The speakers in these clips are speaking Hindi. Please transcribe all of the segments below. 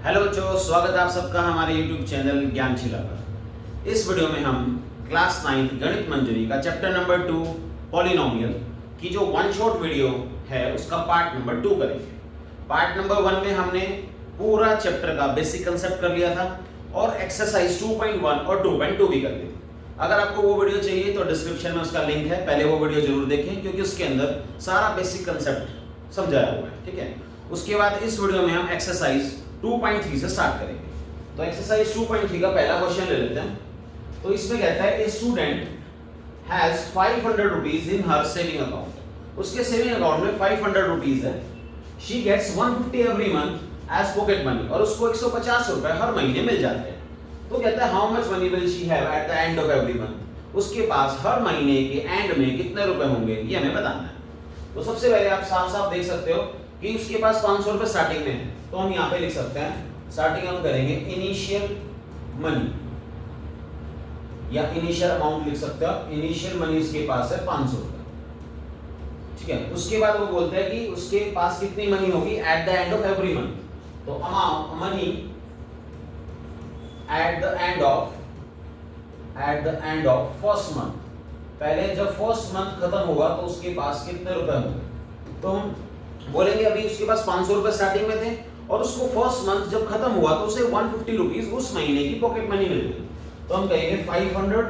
हेलो बच्चों, स्वागत है आप सबका हमारे YouTube चैनल ज्ञानशिला पर। इस वीडियो में हम क्लास 9 गणित मंजरी का चैप्टर नंबर 2 पॉलिनोमियल की जो वन शॉट वीडियो है उसका पार्ट नंबर 2 करेंगे। पार्ट नंबर 1 में हमने पूरा चैप्टर का बेसिक कंसेप्ट कर लिया था और एक्सरसाइज 2.1 और 2.2 भी कर ली थी। अगर आपको वो वीडियो चाहिए तो डिस्क्रिप्शन में उसका लिंक है, पहले वो वीडियो जरूर देखें क्योंकि उसके अंदर सारा बेसिक कंसेप्ट समझाया हुआ है। ठीक है, उसके बाद इस वीडियो में हम एक्सरसाइज 2.3 से स्टार्ट करेंगे। तो एक्सरसाइज 2.3 का पहला क्वेश्चन ले लेते हैं। तो इसमें कहता है a student has 500 rupees in her saving account. उसके सेविंग अकाउंट में 500 रुपीज है। She gets 150 every month as pocket money और उसको 150 रुपए हर महीने मिल जाते हैं। तो कहता है how much money will she have eight the end of every month. उसके पास हर महीने के एंड में कितने रुपए होंगे ये हमें बताना है। तो सबसे पहले आप साफ साफ देख सकते हो कि उसके पास 500 रुपए स्टार्टिंग में है, तो हम यहाँ पे लिख सकते हैं स्टार्टिंग हम करेंगे इनिशियल मनी या इनिशियल अमाउंट लिख सकते हो। इनिशियल मनी उसके पास है 500 रुपए। ठीक है, उसके बाद वो बोलते हैं कि उसके पास कितनी मनी होगी at the end of every month. तो amount money at the end of first month. पहले जब फर्स्ट मंथ खत्म होगा तो उसके पास कितने रुपए होंगे। तो हम बोलेंगे अभी उसके पास 500 रुपए स्टार्टिंग में थे और उसको फर्स्ट मंथ जब खत्म हुआ तो उसे 150 रुपीज उस महीने की पॉकेट मनी मिल गई। तो हम कहेंगे 500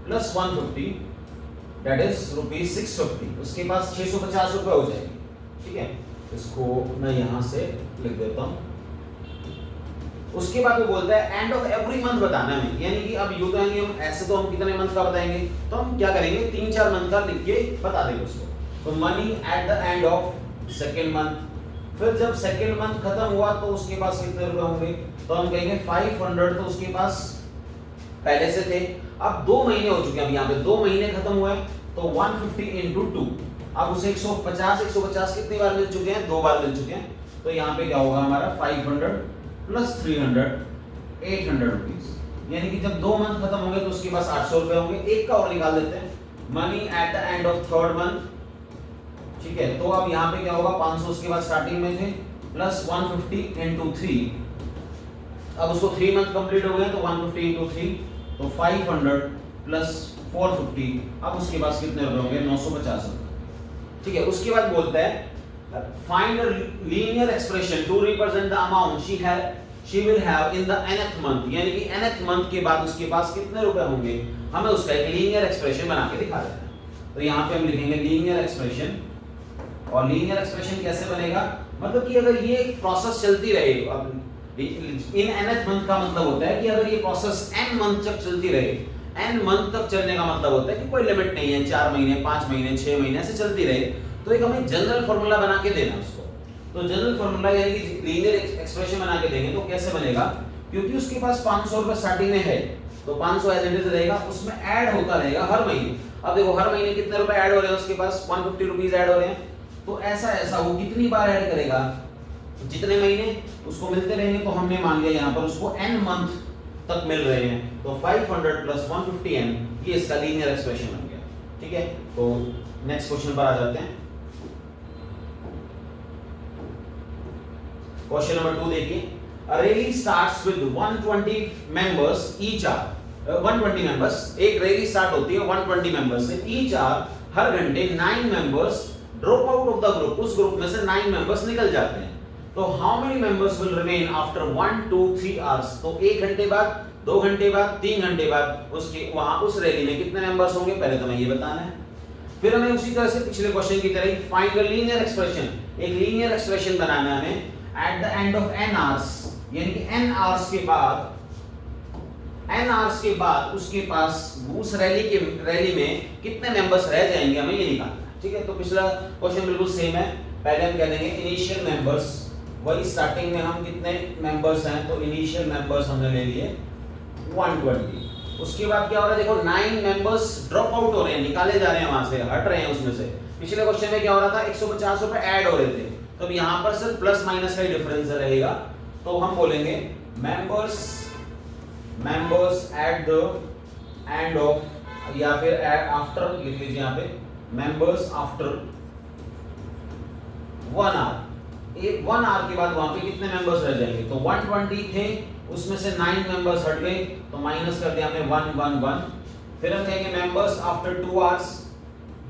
प्लस 150 दैट इज रुपीज 650। उसके पास 650 रुपए हो जाएंगे। ठीक है, इसको मैं यहां से लिख देता हूं। उसके बाद वो बोलता है एंड ऑफ एवरी मंथ बताना है, यानी कि अब यूं तो हम ऐसे तो हम कितने मंथ का बताएंगे, तो हम क्या करेंगे 3-4 मंथ का लिख के बता देंगे उसको। तो money at the end of second month. फिर जब सेकेंड मंथ खत्म हुआ तो उसके पास कितने रुपए होंगे, तो हम कहेंगे 500। तो उसके पास पहले से थे, अब 2 महीने हो चुके हैं, अब यहाँ पे 2 महीने खत्म हुए तो 150 इंटू 2। अब उसे 150 कितनी बार मिल चुके हैं, 2 बार मिल चुके हैं। तो यहाँ पे क्या होगा हमारा 500 प्लस 300 800 रुपीज, यानी कि जब 2 मंथ खत्म होंगे तो उसके पास 800 रुपए होंगे। एक का और निकाल देते हैं, money at the end of third month. ठीक है, तो अब यहाँ पे क्या होगा 500 उसके बाद स्टार्टिंग में थे प्लस 150 इंटू 3। अब उसको 3 मंथ कंप्लीट हो गए तो 150 इंटू 3 तो 500 प्लस 450। अब उसके पास कितने रुपए होंगे 950 रुपए। ठीक है, उसके बाद बोलता है find a linear expression to represent the amount she will have in the nth month, यानी कि nth मंथ के बाद उसके पास कितने रुपए होंगे, हमें उसका एक लीनियर एक्सप्रेशन बना के दिखा देना है। तो यहाँ पे हम लिखेंगे लीनियर एक्सप्रेशन। और लीनियर एक्सप्रेशन कैसे बनेगा, मतलब कि अगर ये प्रोसेस चलती रहे, अब इन nth मंथ का मतलब होता है कि अगर ये प्रोसेस n मंथ तक चलती रहे, n मंथ तक चलने का मतलब होता है कि कोई लिमिट नहीं है, 4 महीने 5 महीने 6 महीने ऐसे चलती रहे, तो एक हमें जनरल फार्मूला बना के देना उसको। तो जनरल फार्मूला यानी कि लीनियर एक्सप्रेशन बना के देंगे तो कैसे बनेगा, क्योंकि उसके पास 500 रुपए स्टार्टिंग में है तो 500 एज इट इज रहेगा, उसमें ऐड होता रहेगा हर महीने। अब देखो हर महीने कितने रुपए ऐड हो रहे हैं, उसके पास 150 रुपीस ऐड हो रहे हैं। तो ऐसा वो कितनी बार ऐड करेगा, जितने महीने उसको मिलते रहेंगे। तो हमने मान लिया यहाँ पर उसको n मंथ तक मिल रहे हैं, तो 500 प्लस 150n ये इसका लीनियर एक्सप्रेशन बन गया। ठीक है, तो नेक्स्ट क्वेश्चन पर आ जाते हैं। क्वेश्चन नंबर 2 देखिए, a rally starts with 120 members each hour। 120 members, एक रैली स्टार्ट होती है 120 मेंबर्स से। each hour हर घंटे 9 members drop out of the group, उस ग्रुप में से 9 मेंबर्स निकल जाते हैं। तो how many members will remain after 1 2 3 hours. तो 1 घंटे बाद, 2 घंटे बाद, 3 घंटे बाद उसके वहां उस रैली में कितने मेंबर्स होंगे, पहले तो हमें ये बताना है। फिर हमें उसी तरह से पिछले क्वेश्चन की तरह फाइंड द लीनियर एक्सप्रेशन, एक लीनियर एक्सप्रेशन बनाना है हमें eight the end of n hours, यानी कि n आवर्स के बाद उसके पास उस रैली में कितने मेंबर्स रह जाएंगे, हमें ये निकालना है। ठीक है, तो पिछला क्वेश्चन बिल्कुल सेम है। पहले हम कह देंगे इनिशियल मेंबर्स, वही स्टार्टिंग में हम कितने मेंबर्स हैं, तो इनिशियल मेंबर्स हमने ले लिए 120। उसके बाद क्या हो रहा है, देखो 9 मेंबर्स ड्रॉप आउट हो रहे हैं, निकाले जा रहे हैं, वहां से हट रहे हैं उसमें से। पिछले क्वेश्चन में क्या हो रहा था 150 रुपए ऐड हो रहे थे, तो अब यहाँ पर सिर्फ प्लस माइनस का ही डिफरेंस रहेगा। तो हम बोलेंगे members eight the end of, या फिर आफ्टर लिख लीजिए यहाँ पे, मेंबर्स आफ्टर 1 आवर। 1 आवर के बाद वहां पे कितने मेंबर्स रह जाएंगे, तो 120 थे, उसमें से 9 मेंबर्स हट गए, तो माइनस कर दिया हमने 111। फिर हम कहेंगे मेंबर्स आफ्टर 2 आवर्स,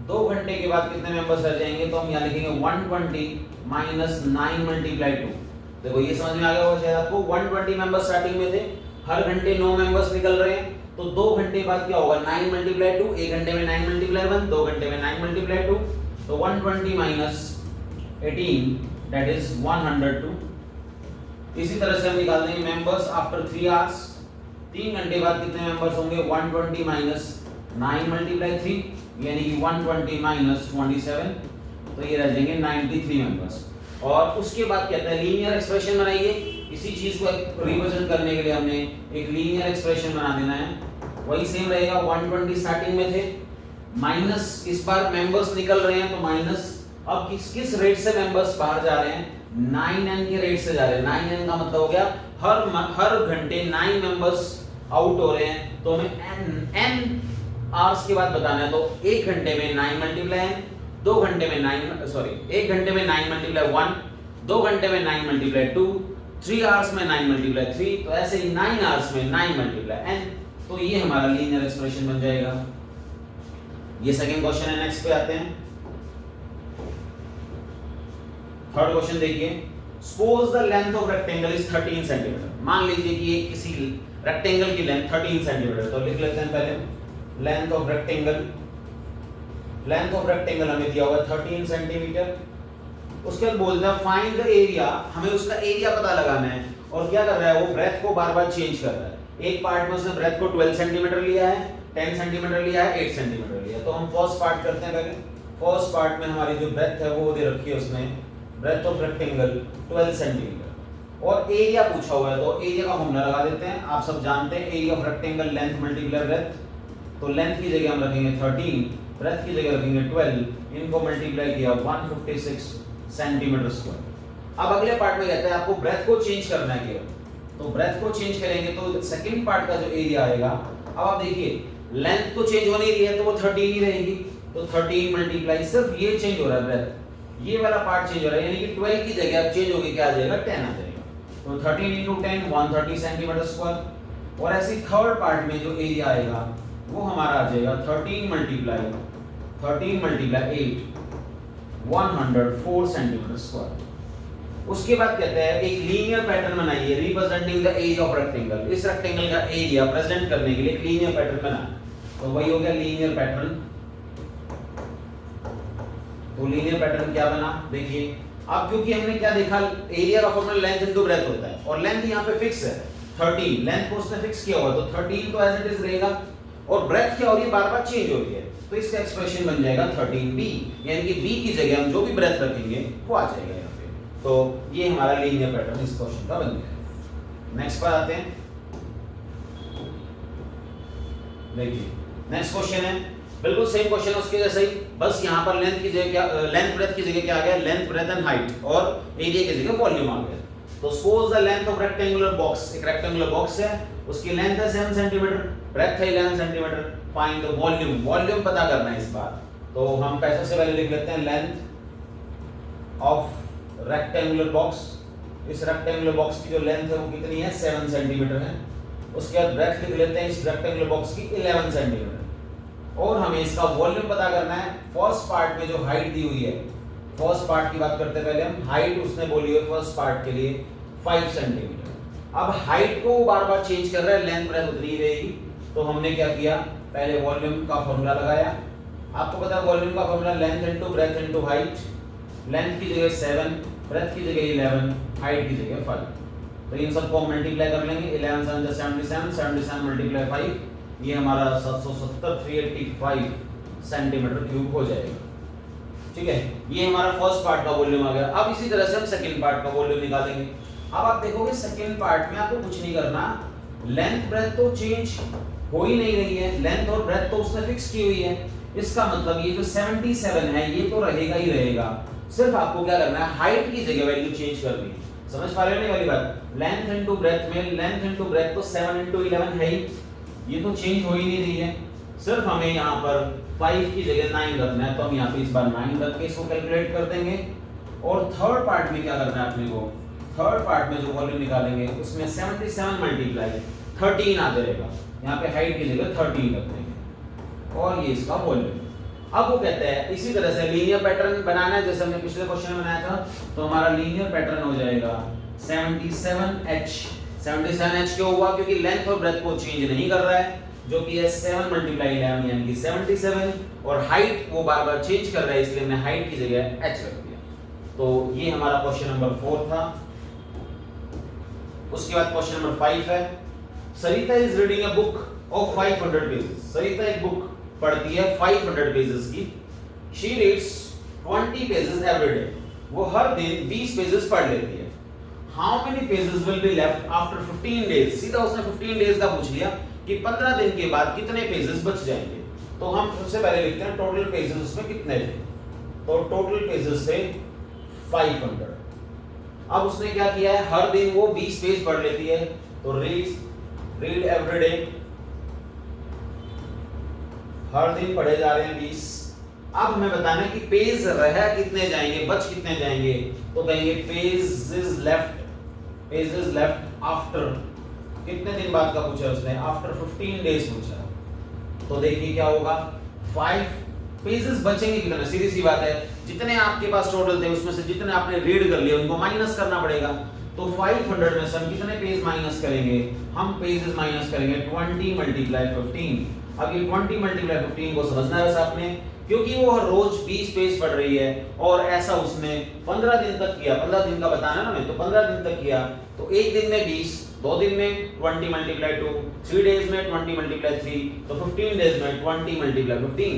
2 घंटे के बाद कितने मेंबर्स रह जाएंगे, तो हम यहाँ लिखेंगे 120 माइनस 9 मल्टीप्लाई 2। देखो ये समझ में आ गया होगा शायद आपको। 120 मेंबर्स स्टार्टिंग में थे, हर घंटे 9 मेंबर्स निकल रहे हैं, तो 2 घंटे बाद क्या होगा, 9 मल्टीप्लाई 2, 1 घंटे में 9 मल्टीप्लाई 1, 2 घंटे में 9 मल्टीप्लाई 2, तो 120 माइनस 18 दैट इज 102। इसी तरह से हम निकाल देंगे मेंबर्स आफ्टर 3 आवर्स, 3 घंटे बाद कितने मेंबर्स होंगे, 120 माइनस 9 मल्टीप्लाई 3 यानी कि 120 माइनस 27, तो ये रह जाएंगे 93 मेंबर्स। और उसके बाद कहता है लीनियर एक्सप्रेशन बनाइए। इसी चीज को रिप्रेजेंट करने के लिए हमने एक लीनियर एक्सप्रेशन बना देना है। वही सेम रहेगा, 120 स्टार्टिंग में थे, माइनस इस बार मेंबर्स निकल रहे हैं, तो माइनस अब किस रेट से मेंबर्स बाहर जा रहे हैं, 9n के रेट से जा रहे हैं। 9n का मतलब हो गया हर घंटे 9 मेंबर्स आउट हो रहे हैं, तो हमें n आवर्स के बाद बताना है। तो 1 घंटे में 9 मल्टीप्लाई n, 2 घंटे में 1 घंटे में 9 मल्टीप्लाई 1, 2 घंटे में 9 मल्टीप्लाई 2, 3 आवर्स में 9 मल्टीप्लाई 3, तो ऐसे ही 9 आवर्स में 9 मल्टीप्लाई n, तो ये हमारा लीनियर एक्सप्रेशन बन जाएगा। ये सेकंड क्वेश्चन है। नेक्स्ट पे आते हैं, थर्ड क्वेश्चन देखिए। Suppose the length of rectangle is 13 centimetre. मान लीजिए कि ये किसी रेक्टेंगल की लेंथ 13 सेंटीमीटर, तो लिख लेते हैं पहले length of rectangle. Length of rectangle हमें दिया हुआ है 13 सेंटीमीटर। उसके बाद बोलते हैं फाइंड द एरिया, हमें उसका एरिया पता लगाना है। और क्या कर रहा है वो, ब्रेथ को बार बार चेंज कर रहा है। एक पार्ट में उसने ब्रेथ को 12 सेंटीमीटर लिया है, 10 सेंटीमीटर लिया है, 8 सेंटीमीटर लिया है। तो हम फर्स्ट पार्ट करते हैं पहले। फर्स्ट पार्ट में हमारी जो ब्रेथ है वो दे रखी है उसने, ब्रेथ ऑफ रेक्टेंगल 12 सेंटीमीटर, और एरिया पूछा हुआ है, तो एरिया का फॉर्मूला लगा देते हैं। आप सब जानते हैं area of rectangle length multiply breath, तो लेंथ की जगह हम रखेंगे 13, ब्रेथ की जगह रखेंगे 12, इनको मल्टीप्लाई किया 156 सेंटीमीटर स्क्वायर। अब अगले पार्ट में कहते हैं आपको ब्रेथ को चेंज करना है केवल, तो ब्रेथ को चेंज करेंगे तो सेकंड पार्ट का जो एरिया आएगा, अब आप देखिए लेंथ तो चेंज होने रही है, तो वो 13 ही रहेगी, तो 13 मल्टीप्लाई सिर्फ ये चेंज हो रहा है ब्रेथ, ये वाला पार्ट चेंज हो रहा है, यानी कि 12 की जगह अब चेंज होगी क्या आ जाएगा, 10 आ जाएगा। तो 13 into 10 130 सेंटीमीटर स्क्वायर। और ऐसे थर्ड पार्ट में जो एरिया आएगा वो हमारा आ जाएगा 13 मल्टीप्लाई 8 104 सेंटीमीटर स्क्वायर। उसके बाद कहते हैं एक लीनियर पैटर्न बनाइए representing the area of rectangle. इस रेक्टेंगल का एरिया प्रेजेंट करने के लिए एक लीनियर पैटर्न बना, तो वही हो गया लीनियर पैटर्न। तो लीनियर पैटर्न क्या बना देखिए। अब क्योंकि हमने क्या देखा, एरिया का फॉर्मूला लेंथ इनटू ब्रेथ होता है, और लेंथ यहाँ पे फिक्स है 13, लेंथ को उसने फिक्स किया हुआ, तो 13 तो एज इट इज रहेगा, और ब्रेथ क्या हो रही है, बार बार चेंज हो रही है, तो इसका एक्सप्रेशन बन जाएगा 13b, यानी कि b की जगह हम जो भी ब्रेथ रखेंगे वो आ जाएगा यहाँ पे। तो ये हमारा लीनियर पैटर्न इस क्वेश्चन का बन गया। नेक्स्ट पर आते हैं, देखिए नेक्स्ट क्वेश्चन है बिल्कुल सेम क्वेश्चन उसके जैसा ही, बस यहाँ पर लेंथ की जगह क्या, लेंथ ब्रेथ की जगह क्या आ गया, लेंथ ब्रेथ एंड हाइट, और एरिया की जगह वॉल्यूम आ गया। तो suppose the length of rectangular box, एक रेक्टेंगुलर बॉक्स है, उसकी लेंथ है 7 सेंटीमीटर, ब्रेथ है 11 centimetre, find the volume, volume पता करना है इस बार। तो हम पैसे से पहले लिख लेते हैं लेंथ ऑफ रेक्टेंगुलर बॉक्स। इस रेक्टेंगुलर बॉक्स की जो लेंथ है वो कितनी है, 7 सेंटीमीटर है। उसके बाद ब्रेथ लिख लेते हैं इस रेक्टेंगुलर बॉक्स की 11 सेंटीमीटर, और हमें इसका वॉल्यूम पता करना है। फर्स्ट पार्ट में जो हाइट दी हुई है, फर्स्ट पार्ट की बात करते हैं पहले हम, हाइट उसने बोली है फर्स्ट पार्ट के लिए 5 सेंटीमीटर। अब हाइट को बार बार चेंज कर रहा है, लेंथ ब्रेथ उतनी ही रहेगी, तो हमने क्या किया, पहले वॉल्यूम का फॉर्मूला लगाया। आपको पता है वॉल्यूम का formula length into breadth into height, length की जगह 7, ब्रेथ की जगह 11, हाइट की जगह 5, तो इन सबको हम मल्टीप्लाई कर लेंगे। 11 7 77, 77 मल्टीप्लाई 5, ये हमारा 770 385 सेंटीमीटर क्यूब हो जाएगा। ठीक है, ये हमारा फर्स्ट पार्ट का वॉल्यूम आ गया। अब इसी तरह से हम सेकंड पार्ट का वॉल्यूम निकालेंगे। अब आप देखोगे सेकंड पार्ट में आपको कुछ नहीं करना, लेंथ ब्रेथ तो चेंज हो ही नहीं रही है, लेंथ और ब्रेथ तो उसने फिक्स की हुई है। इसका मतलब ये जो 77 है ये तो रहेगा ही रहेगा, सिर्फ आपको क्या करना है, हाइट की जगह वैल्यू चेंज करनी है। समझ पा रहे हो नहीं वाली बात, लेंथ इनटू ब्रेथ में लेंथ इनटू ब्रेथ तो 7 इनटू 11 है ही, ये तो चेंज हो ही नहीं रही है, सिर्फ हमें यहाँ पर 5 की जगह 9 रखना है, तो हम यहाँ पे इस बार 9 रख के इसको कैलकुलेट कर देंगे। और थर्ड पार्ट में क्या करना है अपने को, थर्ड पार्ट में जो वॉल्यूम निकालेंगे उसमें 77 मल्टीप्लाई 13 आ जाएगा, यहाँ पे हाइट की जगह 13 रख देंगे और ये इसका वॉल्यूम। अब वो कहते हैं इसी तरह से लीनियर पैटर्न बनाना है जैसे हमने पिछले क्वेश्चन में बनाया था, तो हमारा लीनियर पैटर्न हो जाएगा 77h। 77h क्यों हुआ, क्योंकि लेंथ और ब्रेथ को चेंज नहीं कर रहा है, जो कि है 7 मल्टीप्लाई 11 यानी कि 77, और हाइट वो बार बार चेंज कर रहा है इसलिए हमने हाइट की जगह h रख दिया। तो ये हमारा क्वेश्चन नंबर 4 था। उसके बाद क्वेश्चन नंबर 5 है, Sarita is reading a book of 500 pages. Sarita एक बुक पढ़ती है 500 पेजेस की। She reads 20 pages every day. वो हर दिन 20 पेजेस पढ़ लेती है। How many pages will be left after 15 days. सीधा उसने 15 डेज का पूछ लिया कि 15 दिन के बाद कितने पेजेस बच जाएंगे। तो हम सबसे पहले लिखते हैं टोटल पेजेस उसमें कितने थे। तो टोटल पेजेस थे 500। अब उसने क्या किया है, हर दिन वो 20 पेज पढ़ लेती है, तो रीड एवरी डे, हर दिन पढ़े जा रहे हैं 20। अब हमें बताना है कि पेज रह कितने जाएंगे, बच कितने जाएंगे। तो कहेंगे पेजेस लेफ्ट आफ्टर, कितने दिन बाद का पूछा उसने, आफ्टर 15 डेज पूछा। तो देखिए क्या होगा, 5 पेजेस बचेंगे कितने, सीधी सी बात है, जितने आपके पास टोटल थे उसमें से जितने आपने रीड कर लिए उनको माइनस करना पड़ेगा। तो 500 में से हम कितने पेज माइनस करेंगे, हम पेजेस माइनस करेंगे 20 मल्टीप्लाई 15। अब ये 20 मल्टीप्लाई 15 को समझना है बस आपने, क्योंकि वो हर रोज 20 पेज पढ़ रही है और ऐसा उसने 15 दिन तक किया। 15 दिन का बताना ना मैं, तो 15 दिन तक किया। तो एक दिन में 20, 2 दिन में 20 मल्टीप्लाई 2, 3 डेज में 20 मल्टीप्लाई 3, तो 15 डेज में 20 मल्टीप्लाई 15,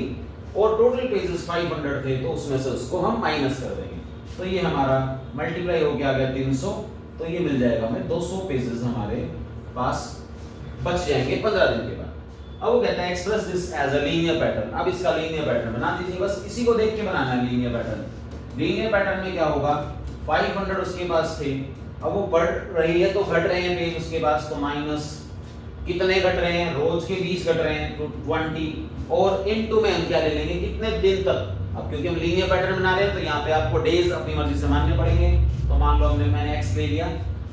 और टोटल पेजेस 500 थे तो उसमें से उसको हम माइनस कर देंगे। तो ये हमारा मल्टीप्लाई हो गया 300, तो ये मिल जाएगा हमें 200 पेजेस हमारे पास बच जाएंगे 15 दिन के बाद। अब वो कहता है express this as a linear pattern. अब इसका लीनियर पैटर्न बना दीजिए, बस इसी को देख के बनाना है लीनियर पैटर्न। लीनियर पैटर्न में क्या होगा, 500 उसके पास थे, अब वो बढ़ रही है तो घट रहे हैं पेज उसके पास, तो माइनस कितने घट रहे हैं, रोज के 20 घट रहे हैं तो 20, और इनटू में हम क्या ले लेंगे, कितने दिन तक। अब क्योंकि हम लीनियर पैटर्न बना रहे हैं तो यहाँ पे आपको डेज अपनी मर्जी से मानने पड़ेंगे। तो मान लो मैंने x ले लिया,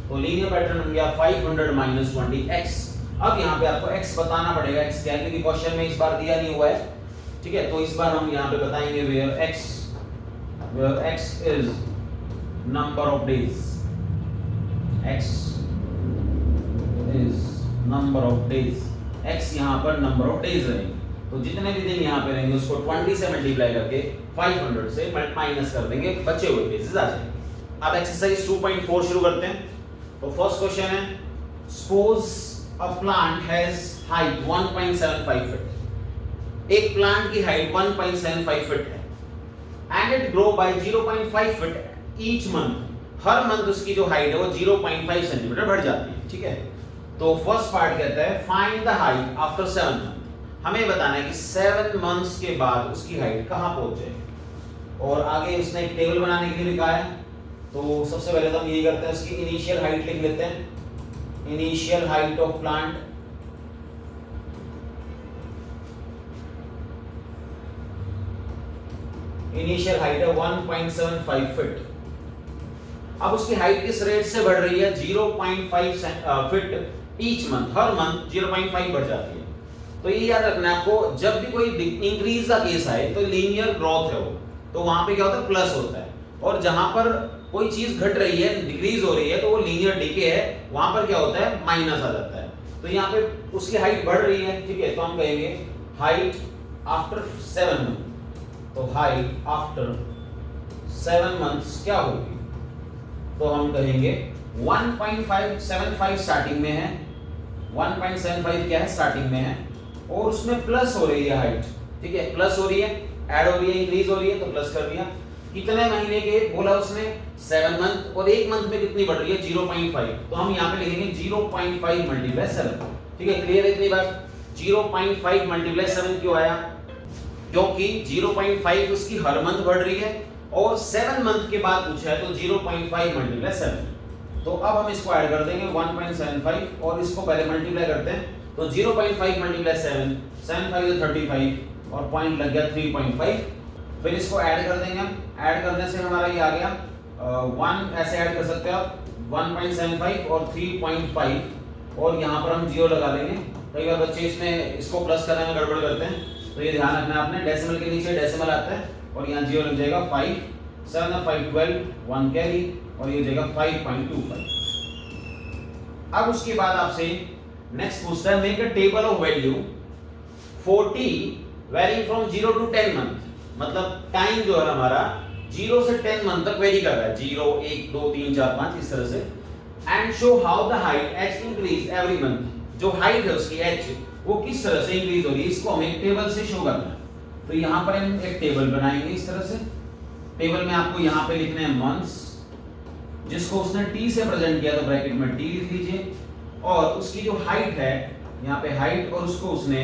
तो लीनियर पैटर्न बन गया 500 माइनस 20x। अब यहाँ पे आपको x बताना पड़ेगा, x क्या है, क्योंकि क्वेश्चन में इस बार दिया नहीं हुआ है, ठीक है। तो इस बार हम यहाँ पे बताएंगे where x is number of days, x is number of days, x यहाँ पर नंबर ऑफ डेज रहेंगे। तो जितने भी दिन यहाँ पे रहेंगे उसको 20 से मल्टीप्लाई करके 500 से माइनस कर देंगे, बचे हुए पेजेस आ जाएंगे। अब एक्सरसाइज 2.4 शुरू करते हैं। तो फर्स्ट क्वेश्चन है, suppose a plant has height 1.75 feet। एक प्लांट की हाइट 1.75 फीट है and it grow by 0.5 feet each month। Her month उसकी जो हाइट है वो 0.5 सेंटीमीटर बढ़ जाती है, ठीक है। तो फर्स्ट पार्ट कहता है find the height after 7 month. हमें बताना है कि 7 मंथ्स के बाद उसकी हाइट कहां पहुंच जाएगी। और आगे उसने एक टेबल बनाने के लिए लिखा है। तो सबसे पहले तो हम ये करते हैं, उसकी इनिशियल हाइट लिख लेते हैं। Initial height of plant, initial height है 1.75 फीट। अब उसकी हाइट किस रेट से बढ़ रही है, 0.5 फीट ईच मंथ, हर मंथ 0.5 बढ़ जाती है। तो ये याद रखना है आपको, जब भी कोई इंक्रीज का केस आए तो लीनियर ग्रोथ है वो, तो वहां पे क्या होता है, प्लस होता है। और जहां पर कोई चीज घट रही है, डिक्रीज हो रही है, तो वो लीनियर डिके है, वहां पर क्या होता है, माइनस आ जाता है। तो यहाँ पे उसकी हाइट बढ़ रही है, ठीक है, तो हम कहेंगे हाइट आफ्टर 7 मंथ। तो हाइट आफ्टर 7 मंथ्स क्या होगी, तो हम कहेंगे 1.575 स्टार्टिंग में है, 1.75 क्या है, स्टार्टिंग में है, और उसमें प्लस हो रही है हाइट, ठीक है, प्लस हो रही है, ऐड हो रही है, इंक्रीज हो रही है, तो प्लस कर दिया। कितने महीने के बोला उसने, 7 मंथ, और एक मंथ में कितनी बढ़ रही है, 0.5। तो हम यहाँ पे लिखेंगे 0.5 मल्टीप्लाई 7, ठीक है, क्लियर है इतनी बात। 0.5 मल्टीप्लाई 7 क्यों आया, क्योंकि 0.5 उसकी हर मंथ बढ़ रही है और 7 मंथ के बाद पूछा है, तो 0.5 मल्टीप्लाई 7। तो अब हम इसको ऐड कर देंगे 1.75 और इसको पहले मल्टीप्लाई करते हैं। तो 0.5 मल्टीप्लाई 7, 7 5 35 और पॉइंट लग गया 3.5। फिर इसको ऐड कर देंगे हम, ऐड करने से हमारा ये आ गया 1 ऐसे ऐड कर सकते हो आप, 1.75 और 3.5, और यहाँ पर हम 0 लगा देंगे। कई बार बच्चे इसमें इसको प्लस करने में गड़बड़ करते हैं, तो ये ध्यान रखना है आपने, डेसिमल के नीचे डेसिमल आता है और यहाँ 0 लग जाएगा। 5 7 और 5 12, 1 कैरी, और ये हो जाएगा 5.25। अब उसके बाद आपसे नेक्स्ट पूछता है, make a table of value 40 very from 0 to 10 month. मतलब टाइम जो है हमारा 0 से 10 मंथ तक वेरी कर रहा है, 0 1 2 3 4 5 इस तरह से। And show how the height h increase every month. जो हाइट है उसकी h वो किस तरह से इंक्रीज हो रही है, इसको हमें एक टेबल से शो करना है। तो यहाँ पर हम एक टेबल बनाएंगे इस तरह से। टेबल में आपको यहाँ पे लिखने हैं मंथ्स, जिसको उसने t से प्रेजेंट किया तो ब्रैकेट में t लिख लीजिए, और उसकी जो हाइट है यहाँ पे हाइट, और उसको उसने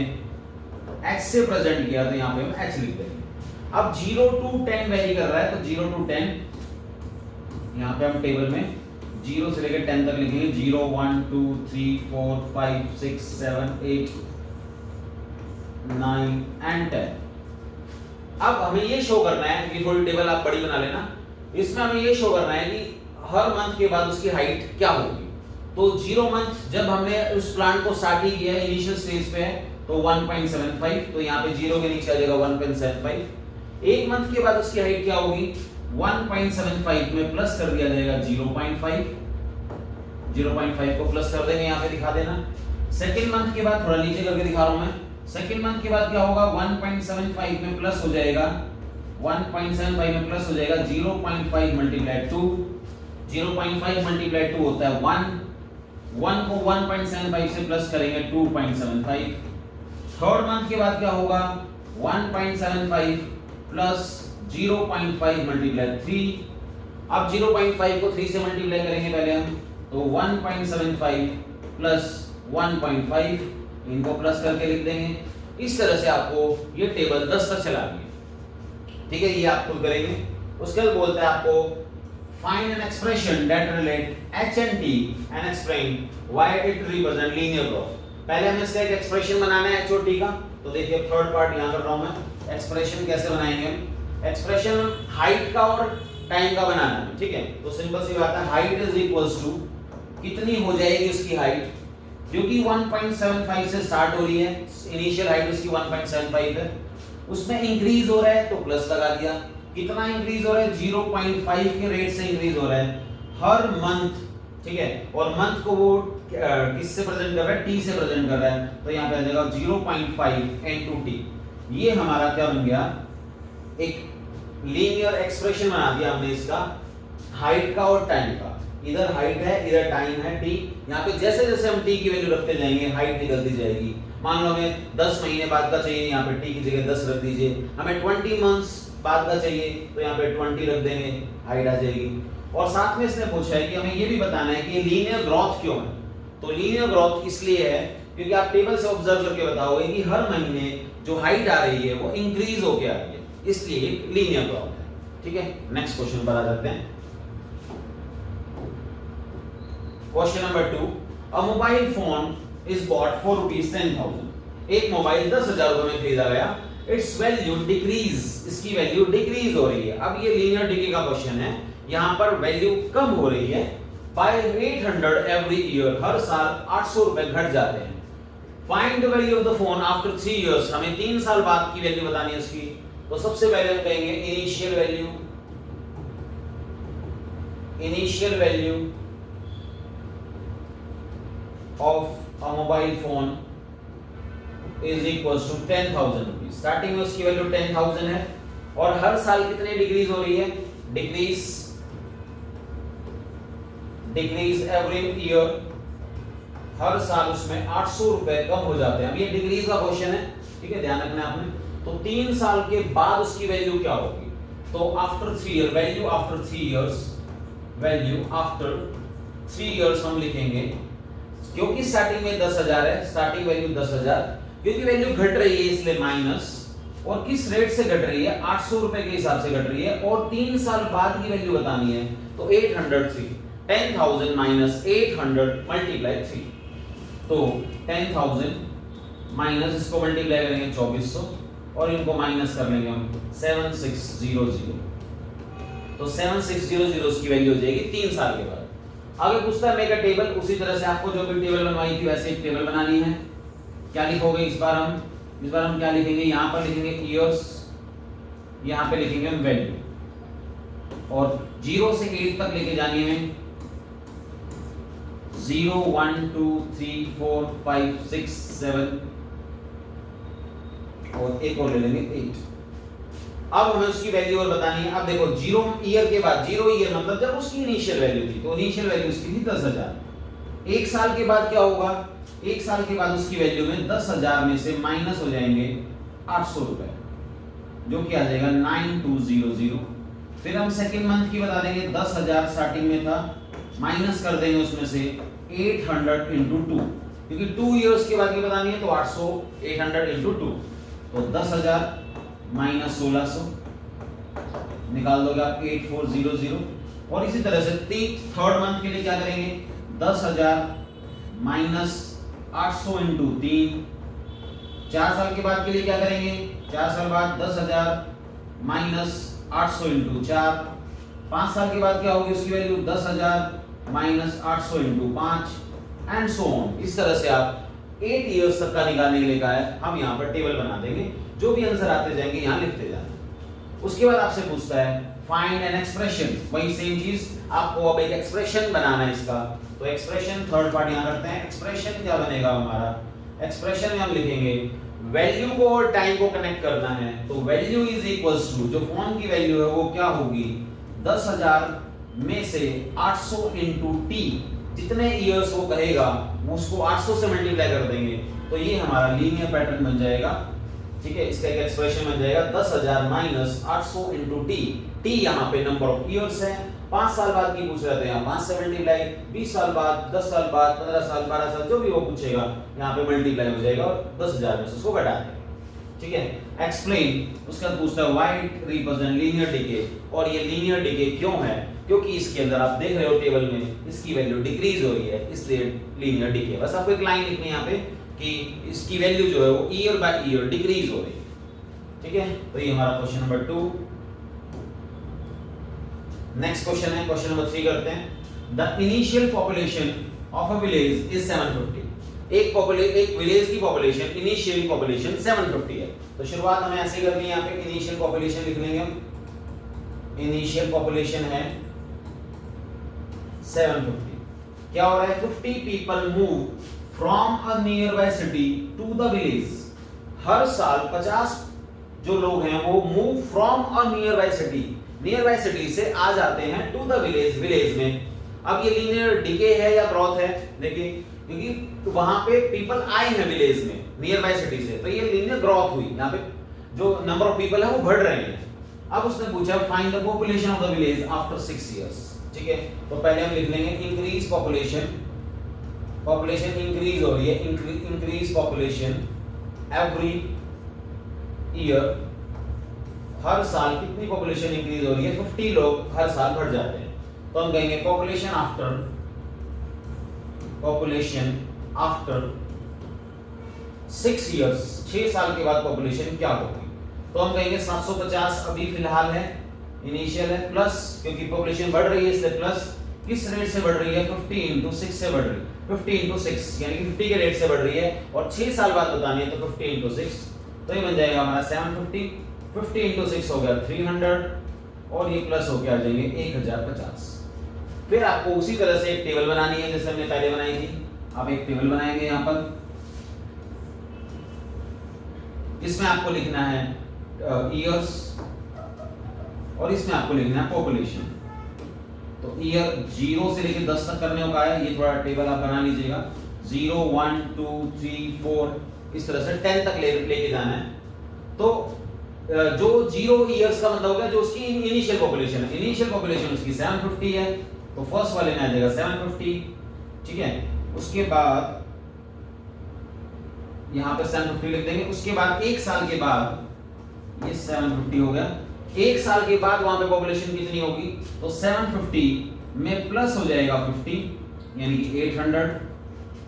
h से प्रेजेंट किया तो यहाँ पे हम h लिख देंगे। अब 0 to 10 वेरी कर रहा है, तो 0 to 10 यहाँ पे हम टेबल में 0 से लेकर 10 तक लिखेंगे। 0 1 2 3 4 5 6 7 8 9 एंड 10। अब हमें ये शो करना है कि थोड़ी टेबल आप बड़ी बना लेना, इसमें हमें ये शो करना है कि हर मंथ के बाद उसकी हाइट क्या होगी। तो 0 मंथ जब हमने उस प्लांट को स्टार्ट ही किया है, इनिशियल स्टेज पे है, तो 1.75, तो यहाँ पे 0 के नीचे आ जाएगा 1.75। एक मंथ के बाद उसकी हाइट क्या होगी, 1.75 में प्लस कर दिया जाएगा 0.5, 0.5 को प्लस कर देंगे, यहाँ पे दिखा देना। सेकंड मंथ के बाद, थोड़ा नीचे करके दिखा रहा हूं मैं, सेकंड मंथ के बाद क्या होगा, 1.75 में प्लस हो जाएगा, 1.75 में प्लस हो जाएगा 0.5 मल्टीप्लाई 2, 0.5 मल्टीप्लाई 2 होता है 1, 1 को 1.75 से प्लस करेंगे 2.75। थर्ड मंथ के बाद क्या होगा, 1.75 प्लस 0.5 मल्टीप्लाई 3। अब 0.5 को 3 से मल्टीप्लाई करेंगे पहले हम, तो 1.75 प्लस 1.5, इनको प्लस करके लिख देंगे। इस तरह से आपको ये टेबल 10 तक चलानी है, ठीक है, ये आप खुद करेंगे। उसके बाद बोलता है आपको find an expression that relate h and t and explain why it represent linear growth। पहले हमें इसका एक एक्सप्रेशन बनाना है h और t का, तो देखिए थर्ड पार्ट यहां कर रहा हूं मैं। एक्सप्रेशन कैसे बनाएंगे हम, एक्सप्रेशन हाइट का और टाइम का बनाना है, ठीक है। तो सिंपल सी बात है, हाइट इज इक्वल्स टू कितनी हो जाएगी उसकी हाइट, जो कि 1.75 से स्टार्ट हो रही है, इनिशियल हाइट उसकी 1.75 है, उसमें इंक्रीज हो रहा है तो प्लस लगा दिया। कितना इंक्रीज हो रहा है, 0.5 के रेट से इंक्रीज हो रहा है हर मंथ, ठीक है, और मंथ को वो किससे प्रेजेंट कर रहा है, t से प्रेजेंट कर रहा है, तो यहाँ पे आ जाएगा 0.5 into t। ये हमारा क्या बन गया, एक लीनियर एक्सप्रेशन बना दिया हमने इसका, हाइट का और टाइम का। इधर हाइट है, इधर टाइम है t। यहाँ पे जैसे जैसे हम t की वैल्यू रखते जाएंगे हाइट निकलती जाएगी। मान लो हमें 10 महीने बाद का चाहिए, यहाँ पे t की जगह 10 रख दीजिए। हमें 20 मंथ्स बाद का चाहिए, तो यहाँ पे 20 रख देंगे, हाइट आ जाएगी। और साथ में इसने पूछा है कि हमें ये भी बताना है कि लीनियर ग्रोथ क्यों है। तो लीनियर ग्रोथ इसलिए है क्योंकि आप टेबल से ऑब्जर्व करके बताओगे कि हर महीने जो हाइट आ रही है वो इंक्रीज होके आ रही है, इसलिए लीनियर ग्रोथ है, ठीक है। नेक्स्ट क्वेश्चन पर आ जाते हैं। Question number 2, a mobile phone is bought for ₹10,000। एक मोबाइल 10,000 रुपए में खरीदा गया, इट्स वैल्यू डिक्रीज, इसकी वैल्यू डिक्रीज हो रही है। अब ये लीनियर डिके का क्वेश्चन है, यहाँ पर वैल्यू कम हो रही है बाय 800 एवरी ईयर, हर साल 800 रुपए घट जाते हैं। Find the value of the phone after 3 years, हमें 3 साल बाद की वैल्यू बतानी है इसकी। तो सबसे पहले हम कहेंगे initial value, initial value of a mobile phone is equals to 10,000 rupees. Starting में उसकी वैल्यू 10,000 है और हर साल कितने डिक्रीज हो रही है, डिक्रीज एवरी ईयर, हर साल उसमें 800 रुपए कम हो जाते हैं। अब ये डिक्रीज का क्वेश्चन है, ठीक है, ध्यान रखना आपने। तो 3 साल के बाद उसकी वैल्यू क्या होगी, तो after 3 year, value after 3 years, value after 3 years हम लिखेंगे, क्योंकि स्टार्टिंग में 10,000 है, स्टार्टिंग वैल्यू 10,000, क्योंकि वैल्यू घट रही है इसलिए माइनस, और किस रेट से घट रही है, 800 रुपए के हिसाब से घट रही है, और 3 साल बाद की वैल्यू बतानी है, तो 803, 10,000 माइनस 800 मल्टीप्लाई 3, तो 10,000 माइनस इसको मल्टीप्लाई करेंगे 2400 और इनको माइनस कर लेंगे हम 7600, तो 7600 उसकी वैल्यू हो जाएगी 3 साल के बाद। आगे पूछता है मेक अ टेबल, उसी तरह से आपको जो भी टेबल बनवाई थी वैसे एक टेबल बनानी है। क्या लिखोगे इस बार हम क्या लिखेंगे, यहाँ पर लिखेंगे ईयर्स, यहाँ पे लिखेंगे हम वैल्यू, और 0 से 8 तक लेके जानी है 0 1 2 3 4 5 6 7 और एक और ले लेंगे 8। अब हमें उसकी वैल्यू और बतानी है। अब देखो 0 ईयर के बाद, 0 ईयर मतलब जब उसकी इनिशियल वैल्यू थी, तो इनिशियल वैल्यू उसकी थी 10,000। एक साल के बाद क्या होगा, एक साल के बाद उसकी वैल्यू में 10,000 में से माइनस हो जाएंगे 800 रुपए, जो कि आ जाएगा 9200। फिर हम सेकंड मंथ की बता देंगे, 10,000 स्टार्टिंग में था, माइनस कर देंगे उसमें से 800 इंटू 2, क्योंकि 2 इयर्स के बाद की बतानी है, तो 800 800 इंटू 2, तो 10,000 माइनस 1600 निकाल दोगे आप 8400। और इसी तरह से थर्ड मंथ के लिए क्या करेंगे, 10,000 माइनस 800 इंटू 3। 4 साल के बाद के लिए क्या करेंगे, 4 साल बाद 10,000 माइनस 800 इंटू 4। 5 साल के बाद क्या होगी उसकी value, 10,000 minus 800 into 5 and so on. इस तरह से आप 8 इयर्स तक का निकालने के लिए कहा है, हम यहाँ पर टेबल बना देंगे, जो भी आंसर आते जाएंगे यहाँ लिखते जाना। उसके बाद आपसे पूछता है फाइंड एन एक्सप्रेशन, वही सेम चीज, आपको अब एक एक्सप्रेशन बनाना है इसका। तो एक्सप्रेशन थर्ड पार्ट यहाँ करते हैं। एक्सप्रेशन क्या बनेगा हमारा, एक्सप्रेशन में हम लिखेंगे वैल्यू को और टाइम को कनेक्ट करना है, तो वैल्यू इज इक्वल्स टू, जो फोन की वैल्यू है वो क्या होगी, 10,000 में से 800 इंटू टी, जितने इयर्स वो कहेगा उसको 800 से मल्टीप्लाई कर देंगे, तो ये हमारा लीनियर पैटर्न बन जाएगा। ठीक है, इसका एक एक्सप्रेशन बन जाएगा 10,000 माइनस 800 इंटू टी। टी यहाँ पे नंबर ऑफ इयर्स है, 5 साल बाद की पूछ रहे थे, यहाँ 5 से मल्टीप्लाई, 20 साल बाद, 10 साल बाद, 15 साल, 12 साल, जो भी वो पूछेगा यहाँ पे मल्टीप्लाई हो जाएगा और 10,000 में से उसको घटा देंगे। ठीक है, एक्सप्लेन, उसका पूछता है why it represent linear decay, और ये लीनियर डिके क्यों है, क्योंकि इसके अंदर आप देख रहे हो टेबल में इसकी वैल्यू डिक्रीज हो रही है, इसलिए लीनियर डिके। बस आपको एक लाइन लिखनी है यहाँ पे कि इसकी वैल्यू जो है वो ईयर बाय ईयर डिक्रीज हो रही है। ठीक है, तो ये हमारा क्वेश्चन नंबर 2। नेक्स्ट क्वेश्चन है, क्वेश्चन नंबर 3 करते हैं। The initial population of a village is 750। एक विलेज की पॉपुलेशन, इनिशियल पॉपुलेशन 750 है। तो शुरुआत हमें ऐसे करनी है, यहाँ पे इनिशियल पॉपुलेशन लिख लेंगे हम। इनिशियल पॉपुलेशन है 750। क्या हो रहा है, 50 people move from a nearby city to the village. हर साल 50 जो लोग हैं वो move from a nearby city, nearby city से आ जाते हैं टू द विलेज, विलेज में। अब ये लीनियर डिके है या ग्रोथ है, देखिए क्योंकि वहां पे पीपल आए हैं विलेज में नियर बाय सिटी से, तो ये लीनियर ग्रोथ हुई। यहाँ पे जो नंबर ऑफ पीपल है वो बढ़ रहे हैं। अब उसने पूछा find the population of the village after 6 years. ठीक है, तो पहले हम लिख लेंगे इंक्रीज पॉपुलेशन, पॉपुलेशन इंक्रीज हो रही है, इंक्रीज पॉपुलेशन एवरी ईयर, हर साल कितनी पॉपुलेशन इंक्रीज हो रही है, 50 लोग हर साल बढ़ जाते हैं। तो हम कहेंगे पॉपुलेशन आफ्टर 6 इयर्स, 6 साल के बाद पॉपुलेशन क्या होगी। तो हम कहेंगे 750 अभी फिलहाल है, इनिशियल है, प्लस क्योंकि पॉपुलेशन बढ़ रही है इसलिए प्लस, किस रेट से बढ़ रही है, 50 into 6 से बढ़ रही है, 50 into 6 यानी कि 50 के रेट से बढ़ रही है, और 6 साल बाद बतानी है तो 50 into 6, तो ये बन जाएगा हमारा 750, 50 into 6 हो गया 300, और ये प्लस होके आ जाएंगे 1050। फिर आपको उसी तरह से एक टेबल बनानी है जैसे हमने पहले बनाई थी। आप एक टेबल बनाएंगे यहाँ पर, इसमें आपको लिखना है ईयर्स और इसमें आपको लिखना है पॉपुलेशन। तो ईयर 0 से लेकर 10 तक करने का है, ये थोड़ा टेबल आप बना लीजिएगा, 0 1 2 3 4 इस तरह से 10 तक लेके जाना है। तो जो 0 इयर्स का मतलब हो गया जो उसकी इनिशियल पॉपुलेशन है, इनिशियल पॉपुलेशन उसकी 750 है, तो फर्स्ट वाले में आ जाएगा 750। ठीक है, उसके बाद यहाँ पे 750 लिख देंगे। उसके बाद 1 साल के बाद ये 750 हो गया, 1 साल के बाद वहां पे पॉपुलेशन कितनी होगी, तो 750 में प्लस हो जाएगा 50 यानी कि 800।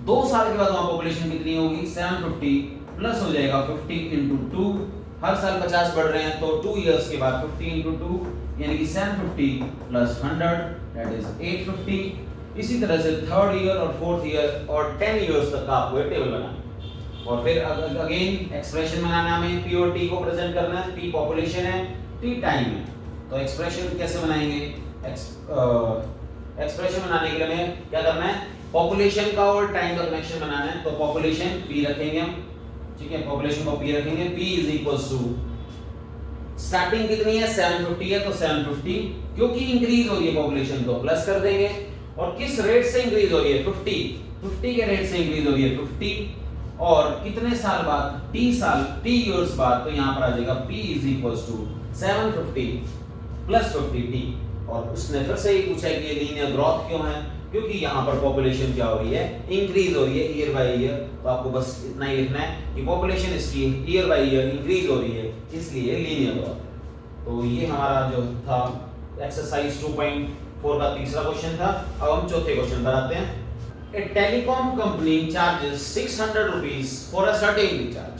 2 साल के बाद वहां पॉपुलेशन कितनी होगी, 750 प्लस हो जाएगा 50 into 2, हर साल 50 बढ़ रहे हैं तो 2 इयर्स के बाद 50 into 2 यानी कि 750 प्लस 100 दैट इज 850। इसी तरह से थर्ड ईयर और फोर्थ ईयर और 10 इयर्स तक का आपको ये टेबल बनाना है। और फिर अगेन एक्सप्रेशन बनाना है, हमें पी और टी को प्रेजेंट करना है। पी पॉपुलेशन है, टी टाइम है। तो एक्सप्रेशन कैसे बनाएंगे? एक्सप्रेशन बनाने के लिए हमें क्या करना है? पॉपुलेशन का और टाइम का कनेक्शन बनाना है। तो पॉपुलेशन पी रखेंगे हम, ठीक है, पॉपुलेशन को पी रखेंगे। p is equals to starting कितनी है? 750 है, तो 750 क्योंकि इंक्रीज हो रही है पॉपुलेशन तो प्लस कर देंगे। और किस रेट से इंक्रीज हो रही है? 50 के रेट से इंक्रीज हो रही है 50। और कितने साल बाद? t इयर्स बाद। तो यहां पर आ जाएगा p is equals to 750 plus 50t। और उसने फिर से ही पूछा कि ये लीनियर ग्रोथ क्यों है? क्योंकि यहाँ पर पॉपुलेशन क्या हो रही है? इंक्रीज हो रही है ईयर बाय ईयर। तो आपको बस इतना ही लिखना है कि पॉपुलेशन इसकी ईयर बाय ईयर इंक्रीज हो रही है, इसलिए लीनियर ग्रोथ है। तो ये हमारा जो था एक्सरसाइज 2.4 का तीसरा क्वेश्चन था। अब हम चौथे क्वेश्चन पर आते हैं। A telecom company charges 600 rupees for a certain recharge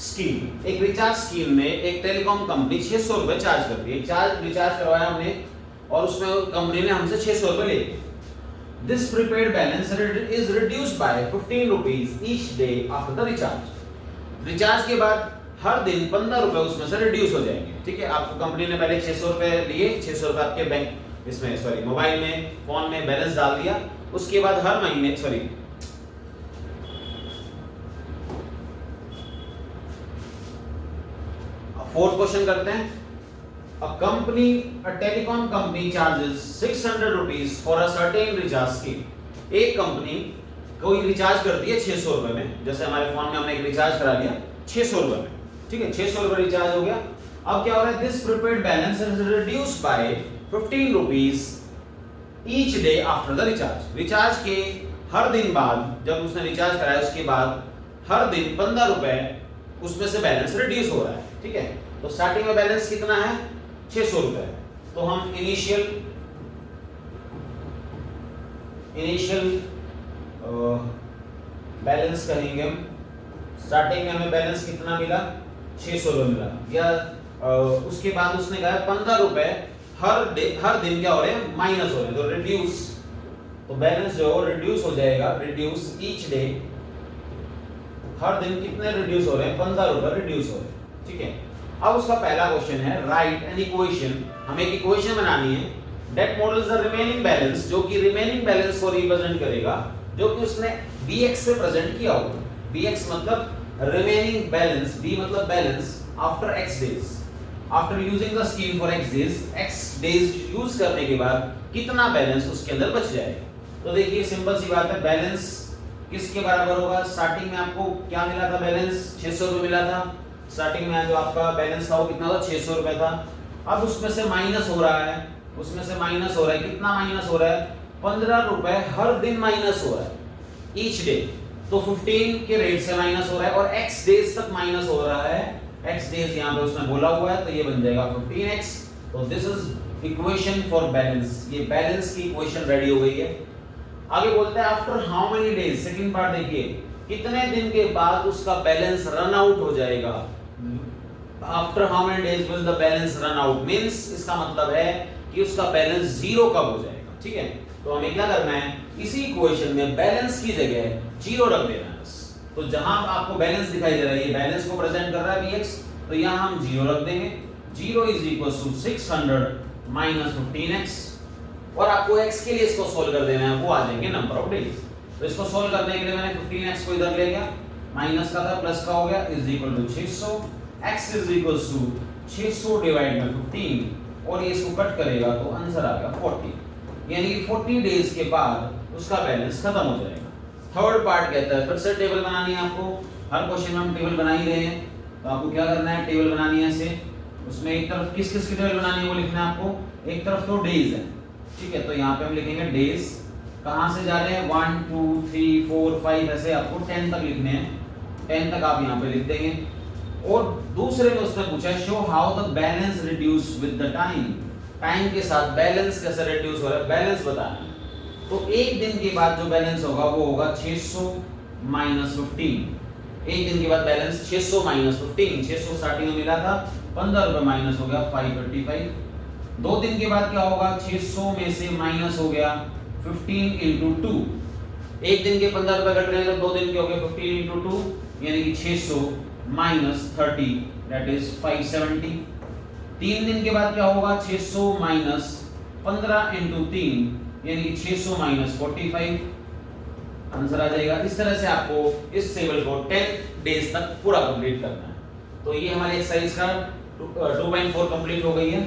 scheme. एक रिचार्ज स्कीम में एक टेलीकॉम कंपनी 600 रुपए चार्ज करती है। रिचार्ज करवाया हमने और उसमें कंपनी ने हमसे 600 रुपए ले लिए। This prepaid balance is reduced by 15 rupees each day after the recharge. Recharge के बाद हर दिन 15 रुपए उसमें से रिड्यूस हो जाएंगे, ठीक है। आपको कंपनी ने पहले 600 रुपए लिए, 600 रुपए आपके बैंक इसमें सॉरी मोबाइल में फोन में बैलेंस डाल दिया। उसके बाद हर महीने सॉरी फोर्थ क्वेश्चन करते हैं। A telecom company charges 600 rupees for a certain recharge scheme. एक कंपनी कोई रिचार्ज करती है 600 रुपए में। जैसे हमारे फोन में हमने एक रिचार्ज करा लिया 600 रुपए में, ठीक है, 600 रुपए रिचार्ज हो गया। अब क्या हो रहा है? This prepaid balance is reduced by 15 rupees each day after the recharge. Recharge के हर दिन बाद, जब उसने रिचार्ज कराया उसके बाद हर दिन 15 रुपए उसमें से बैलेंस रिड्यूस हो रहा है, ठीक है। तो स्टार्टिंग में बैलेंस कितना है? 600 रुपए। तो हम इनिशियल बैलेंस कहेंगे हम। स्टार्टिंग में हमें बैलेंस कितना मिला? 600 रुपए मिला। या उसके बाद उसने कहा 15 रुपए हर दिन क्या हो रहे हैं? माइनस हो रहे हैं। तो रिड्यूस, तो बैलेंस जो रिड्यूस हो जाएगा, रिड्यूस ईच डे। हर दिन कितने रिड्यूस हो रहे हैं? 15 रुपए रिड्यूस हो रहे हैं, ठीक है। अब उसका पहला क्वेश्चन है राइट एन इक्वेशन। हमें एक इक्वेशन बनानी है that models the remaining balance, जो कि रिमेनिंग बैलेंस को रिप्रेजेंट करेगा, जो कि उसने bx से प्रेजेंट किया होगा। bx मतलब रिमेनिंग बैलेंस, b मतलब balance after x days, after using the scheme for x days, x days use करने के बाद कितना बैलेंस उसके अंदर बच जाएगा। तो देखिए सिंपल सी बात है, बैलेंस किसके बराबर होगा? स्टार्टिंग में आपको क्या मिला था? बैलेंस 600 रुपए मिला था। स्टार्टिंग में जो आपका बैलेंस था वो कितना था? 600 रुपए था। अब उसमें से माइनस हो रहा है, उसमें से माइनस हो रहा है। कितना माइनस हो रहा है? 15 रुपए हर दिन माइनस हो रहा है ईच डे। तो 15 के रेट से माइनस हो रहा है और x डेज तक माइनस हो रहा है। x डेज यहाँ पे उसने बोला हुआ है, तो ये बन जाएगा 15x। तो this is equation for balance. ये बैलेंस की इक्वेशन रेडी हो गई है। आगे बोलते हैं after how many days. Second part देखिए, कितने दिन के बाद उसका बैलेंस रन आउट हो जाएगा। After how many days will the balance run out, means इसका मतलब है कि उसका बैलेंस जीरो कब हो जाएगा, ठीक है। तो हमें क्या करना है? इसी इक्वेशन में बैलेंस की जगह जीरो रख देना है बस। तो जहां आपको बैलेंस दिखाई दे रहा है, ये बैलेंस को प्रेजेंट कर रहा है bx, तो यहां हम जीरो रख देंगे। Zero is equal to 600 minus 15x। और आपको x के लिए इसको सोल्व कर देना है, वो आ जाएंगे नंबर ऑफ डेज। तो इसको सोल्व करने के लिए मैंने 15x को इधर ले गया, माइनस का था प्लस का हो गया, is equal to 600। x is equal to 600 divide by 15 और ये इसको कट करेगा तो आंसर आ गया 40। यानी कि 40 डेज के बाद उसका बैलेंस खत्म हो जाएगा। थर्ड पार्ट कहता है फिर से टेबल बनानी है आपको। हर क्वेश्चन में हम टेबल बना ही रहे हैं, तो आपको क्या करना है? टेबल बनानी है ऐसे। उसमें एक तरफ किस किस की टेबल बनानी है वो लिखना है आपको। एक तरफ तो डेज है, ठीक है, तो यहाँ पे हम लिखेंगे डेज। कहाँ से जा रहे हैं? 1 2 3 4 5 ऐसे आपको 10 तक लिखने हैं। 10 तक आप यहाँ पे लिख देंगे। और दूसरे में उसने पूछा है show how the balance reduce with the time. Time के साथ बैलेंस कैसे रिड्यूस हो रहा है, बैलेंस बताना है। तो एक दिन के बाद जो बैलेंस होगा वो होगा 600 माइनस 15। एक दिन के बाद बैलेंस 600 माइनस 15। 600 स्टार्टिंग में मिला था, 15 रुपए माइनस हो गया 555। 2 दिन के बाद क्या होगा, 600 में से माइनस हो गया 15 इंटू 2। 1 दिन के 15 रुपए कट रहे हैं तो 2 दिन के हो गए 15 इंटू 2 यानी कि 600 माइनस 30 दैट इज 570। 3 दिन के बाद क्या होगा, 600 माइनस 15 इंटू 3 यानी कि 600 माइनस 45, आंसर आ जाएगा। इस तरह से आपको इस टेबल को 10 डेज तक पूरा कंप्लीट करना है। तो ये हमारी एक्सरसाइज का 2.4 कंप्लीट हो गई है।